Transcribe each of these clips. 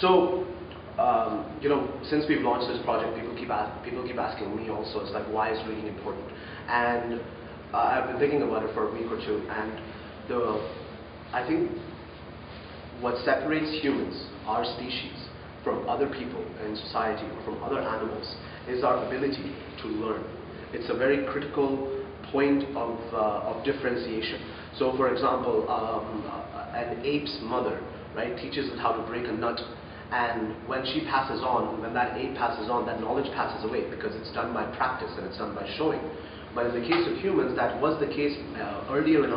So, since we've launched this project, people keep asking me also, it's like, why is reading important? And I've been thinking about it for a week or two, and I think what separates humans, our species, from other people in society or from other animals is our ability to learn. It's a very critical point of differentiation. So, for example, an ape's mother, right, teaches it how to break a nut, and when she passes on, when that ape passes on, that knowledge passes away because it's done by practice and it's done by showing. But in the case of humans, that was the case earlier in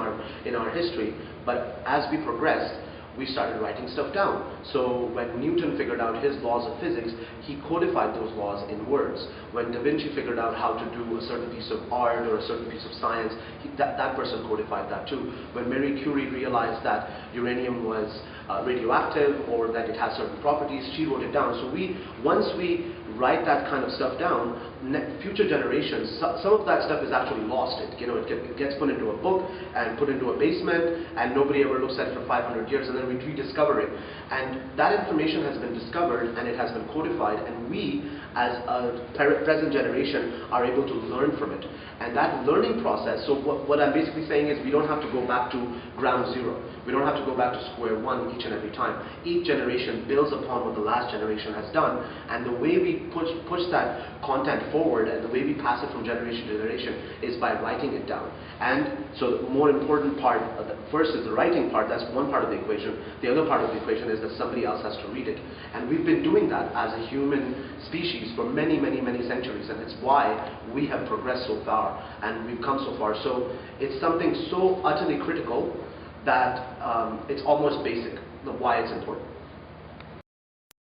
our history. But as we progressed, we started writing stuff down. So when Newton figured out his laws of physics, he codified those laws in words. When Da Vinci figured out how to do a certain piece of art or a certain piece of science, that person codified that too. When Marie Curie realized that uranium was radioactive or that it has certain properties, she wrote it down. So once we write that kind of stuff down, future generations, some of that stuff is actually lost. It gets put into a book and put into a basement, and nobody ever looks at it for 500 years, and then we rediscover it. And that information has been discovered and it has been codified, and we, as a present generation, are able to learn from it. And that learning process, so what I'm basically saying is we don't have to go back to ground zero. We don't have to go back to square one each and every time. Each generation builds upon what the last generation has done, and the way we push that content forward and the way we pass it from generation to generation is by writing it down. And so the more important part, first is the writing part, that's one part of the equation. The other part of the equation is that somebody else has to read it. And we've been doing that as a human species for many, many, many centuries, and it's why we have progressed so far and we've come so far. So it's something so utterly critical that it's almost basic, why it's important.